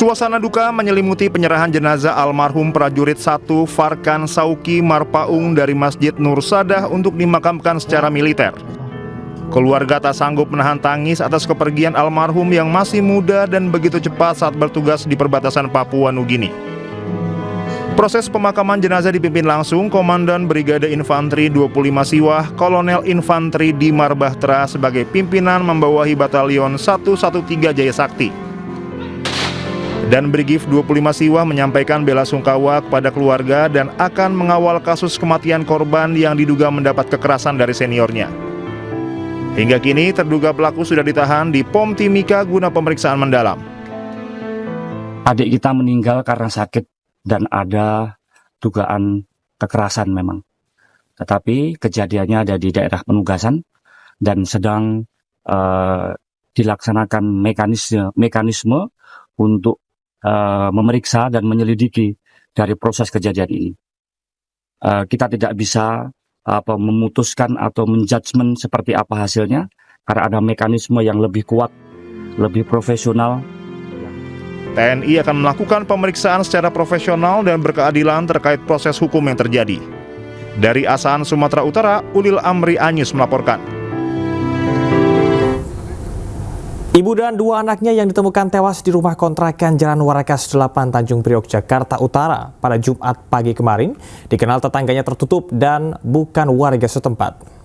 Suasana duka menyelimuti penyerahan jenazah almarhum prajurit 1 Farkan Sauki Marpaung dari Masjid Nur Sadah untuk dimakamkan secara militer. Keluarga tak sanggup menahan tangis atas kepergian almarhum yang masih muda dan begitu cepat saat bertugas di perbatasan Papua Nugini. Proses pemakaman jenazah dipimpin langsung Komandan Brigade Infanteri 25 Siwah, Kolonel Infanteri Dimar Bahtera sebagai pimpinan membawahi Batalion 113 Jaya Sakti. Dan Brigif 25 Siwah menyampaikan bela sungkawa kepada keluarga dan akan mengawal kasus kematian korban yang diduga mendapat kekerasan dari seniornya. Hingga kini terduga pelaku sudah ditahan di POM Timika guna pemeriksaan mendalam. Adik kita meninggal karena sakit dan ada dugaan kekerasan memang. Tetapi kejadiannya ada di daerah penugasan dan sedang dilaksanakan mekanisme untuk memeriksa dan menyelidiki dari proses kejadian ini. Kita tidak bisa memutuskan atau menjudgment seperti apa hasilnya karena ada mekanisme yang lebih kuat, lebih profesional. TNI akan melakukan pemeriksaan secara profesional dan berkeadilan terkait proses hukum yang terjadi. Dari Asahan, Sumatera Utara, Ulil Amri Anyus melaporkan. Ibu dan 2 anaknya yang ditemukan tewas di rumah kontrakan Jalan Warakas 8 Tanjung Priok, Jakarta Utara pada Jumat pagi kemarin dikenal tetangganya tertutup dan bukan warga setempat.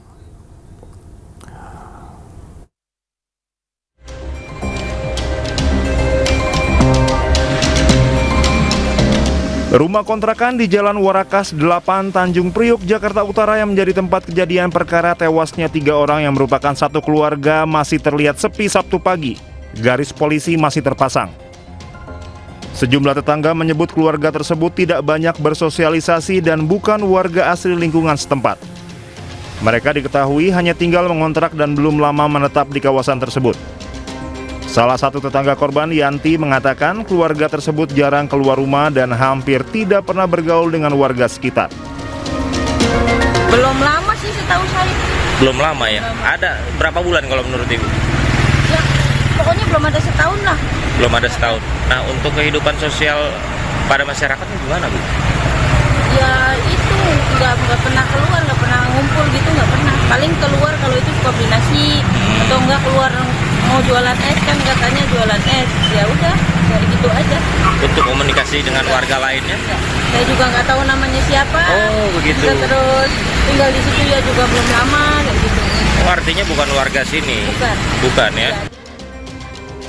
Rumah kontrakan di Jalan Warakas 8 Tanjung Priok, Jakarta Utara yang menjadi tempat kejadian perkara tewasnya 3 orang yang merupakan satu keluarga masih terlihat sepi Sabtu pagi. Garis polisi masih terpasang. Sejumlah tetangga menyebut keluarga tersebut tidak banyak bersosialisasi dan bukan warga asli lingkungan setempat. Mereka diketahui hanya tinggal mengontrak dan belum lama menetap di kawasan tersebut. Salah satu tetangga korban, Yanti, mengatakan keluarga tersebut jarang keluar rumah dan hampir tidak pernah bergaul dengan warga sekitar. Belum lama sih, setahu saya. Belum lama ya? Ada berapa bulan kalau menurut Ibu? Ya, pokoknya belum ada setahun lah. Belum ada setahun. Nah, untuk kehidupan sosial pada masyarakatnya gimana, Bu? Ya itu, nggak pernah keluar, nggak pernah ngumpul gitu, nggak pernah. Paling keluar kalau itu kombinasi atau enggak keluar mau jualan es, kan katanya jualan es. Ya udah, dari gitu aja. Untuk komunikasi dengan warga lainnya? Ya, saya juga nggak tahu namanya siapa. Oh, begitu. Terus tinggal di situ ya juga belum lama, kayak gitu. Oh, artinya bukan warga sini? Bukan. Bukan ya?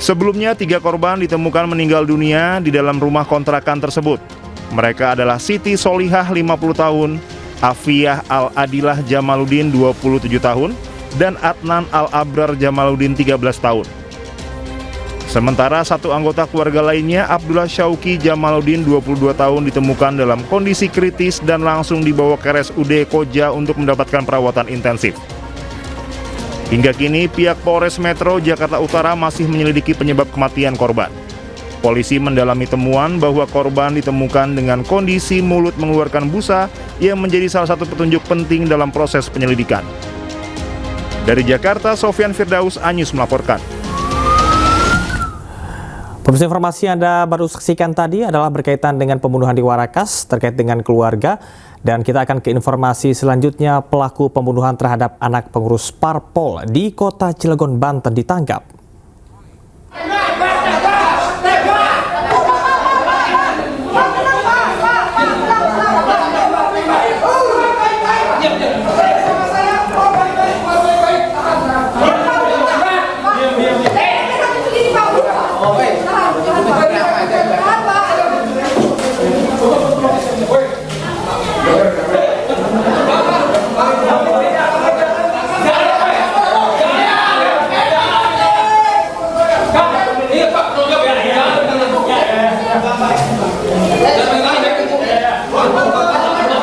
Sebelumnya 3 korban ditemukan meninggal dunia di dalam rumah kontrakan tersebut. Mereka adalah Siti Solihah 50 tahun, Afiyah Al-Adilah Jamaluddin 27 tahun, dan Adnan Al-Abrar Jamaluddin 13 tahun. Sementara satu anggota keluarga lainnya, Abdullah Syauki Jamaluddin 22 tahun, ditemukan dalam kondisi kritis dan langsung dibawa ke RSUD Koja untuk mendapatkan perawatan intensif. Hingga kini pihak Polres Metro Jakarta Utara masih menyelidiki penyebab kematian korban. Polisi mendalami temuan bahwa korban ditemukan dengan kondisi mulut mengeluarkan busa yang menjadi salah satu petunjuk penting dalam proses penyelidikan. Dari Jakarta, Sofyan Firdaus Anyus melaporkan. Pemirsa, informasi yang Anda baru saksikan tadi adalah berkaitan dengan pembunuhan di Warakas terkait dengan keluarga. Dan kita akan ke informasi selanjutnya. Pelaku pembunuhan terhadap anak pengurus Parpol di kota Cilegon, Banten ditangkap.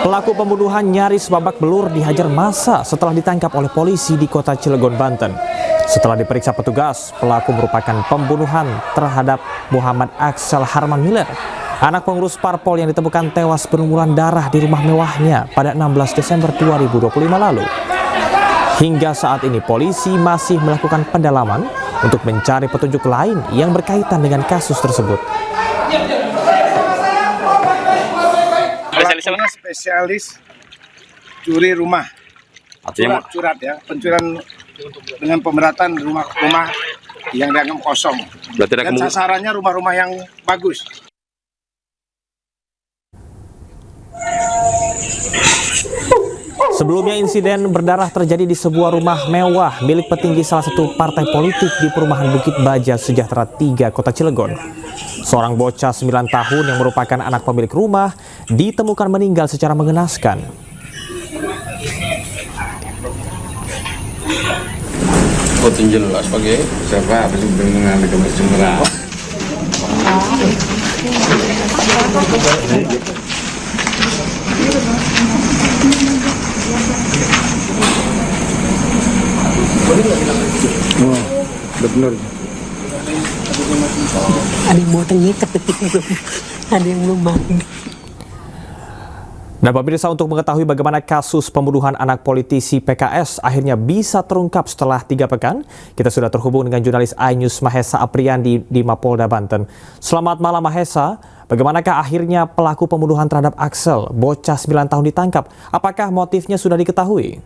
Pelaku pembunuhan nyaris babak belur dihajar massa setelah ditangkap oleh polisi di kota Cilegon, Banten. Setelah diperiksa petugas, pelaku merupakan pembunuhan terhadap Muhammad Axel Harman Miller, anak pengurus Parpol yang ditemukan tewas berlumuran darah di rumah mewahnya pada 16 Desember 2025 lalu. Hingga saat ini polisi masih melakukan pendalaman untuk mencari petunjuk lain yang berkaitan dengan kasus tersebut. Spesialis curi rumah. Curat ya, pencurian dengan pemberatan rumah-rumah yang dianggap kosong. Dan sasarannya rumah-rumah yang bagus. Sebelumnya insiden berdarah terjadi di sebuah rumah mewah milik petinggi salah satu partai politik di perumahan Bukit Baja Sejahtera 3, Kota Cilegon. Seorang bocah 9 tahun yang merupakan anak pemilik rumah ditemukan meninggal secara mengenaskan. Jelas pakai siapa habis dengan kamera. Benar. Ada yang mau ternyata ada yang belum mandi. Dan pemirsa, untuk mengetahui bagaimana kasus pembunuhan anak politisi PKS akhirnya bisa terungkap setelah 3 pekan, kita sudah terhubung dengan jurnalis iNews Mahesa Apriandi di Mapolda Banten. Selamat malam Mahesa, bagaimanakah akhirnya pelaku pembunuhan terhadap Axel, bocah 9 tahun ditangkap? Apakah motifnya sudah diketahui?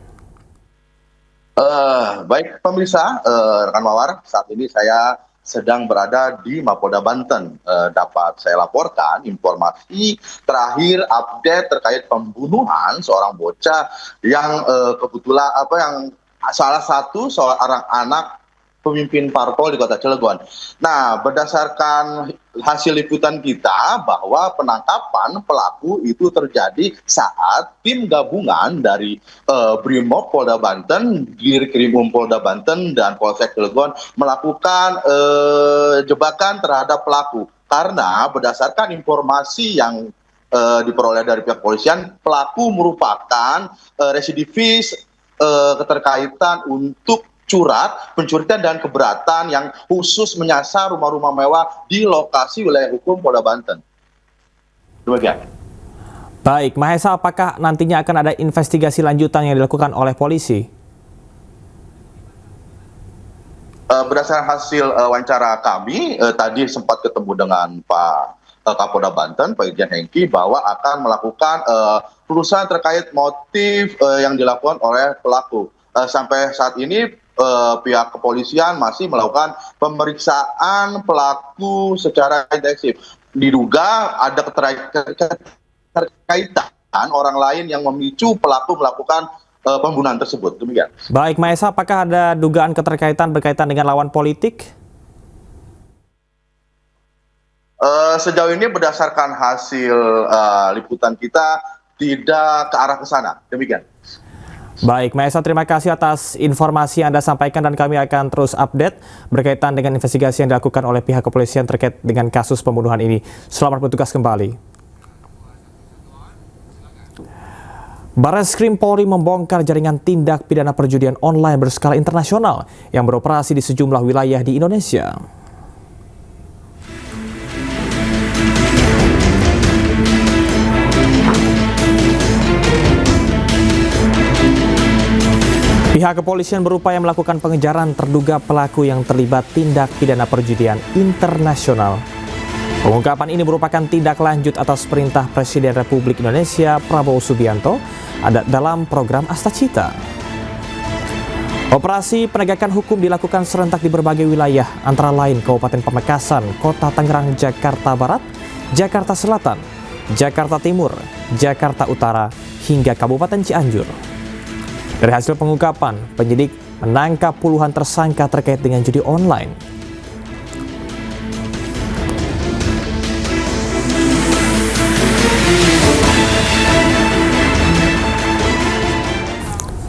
Baik pemirsa, rekan Mawar, saat ini saya sedang berada di Mapolda Banten. Dapat saya laporkan informasi terakhir update terkait pembunuhan seorang bocah yang kebetulan yang salah satu seorang anak pemimpin parpol di Kota Cilegon. Nah, berdasarkan hasil liputan kita bahwa penangkapan pelaku itu terjadi saat tim gabungan dari Brimob Polda Banten, Dirkrimum Polda Banten, dan Polsek Cilegon melakukan jebakan terhadap pelaku. Karena berdasarkan informasi yang diperoleh dari pihak polisian, pelaku merupakan residivis keterkaitan untuk curat, pencurian dan keberatan yang khusus menyasar rumah-rumah mewah di lokasi wilayah hukum Polda Banten. Demikian. Baik, Mahesa, apakah nantinya akan ada investigasi lanjutan yang dilakukan oleh polisi? Berdasarkan hasil wawancara kami, tadi sempat ketemu dengan Pak Kapolda Banten, Pak Irjen Hengki, bahwa akan melakukan penelusuran terkait motif yang dilakukan oleh pelaku. Sampai saat ini pihak kepolisian masih melakukan pemeriksaan pelaku secara intensif. Diduga ada keterkaitan orang lain yang memicu pelaku melakukan pembunuhan tersebut. Demikian. Baik, Mahesa, apakah ada dugaan keterkaitan berkaitan dengan lawan politik? Sejauh ini berdasarkan hasil liputan kita tidak ke arah ke sana. Demikian. Baik, Mahesa, terima kasih atas informasi yang Anda sampaikan dan kami akan terus update berkaitan dengan investigasi yang dilakukan oleh pihak kepolisian terkait dengan kasus pembunuhan ini. Selamat bertugas kembali. Barreskrim Polri membongkar jaringan tindak pidana perjudian online berskala internasional yang beroperasi di sejumlah wilayah di Indonesia. Pihak kepolisian berupaya melakukan pengejaran terduga pelaku yang terlibat tindak pidana perjudian internasional. Pengungkapan ini merupakan tindak lanjut atas perintah Presiden Republik Indonesia Prabowo Subianto dalam program Astacita. Operasi penegakan hukum dilakukan serentak di berbagai wilayah, antara lain Kabupaten Pamekasan, Kota Tangerang, Jakarta Barat, Jakarta Selatan, Jakarta Timur, Jakarta Utara, hingga Kabupaten Cianjur. Dari hasil pengungkapan, penyidik menangkap puluhan tersangka terkait dengan judi online.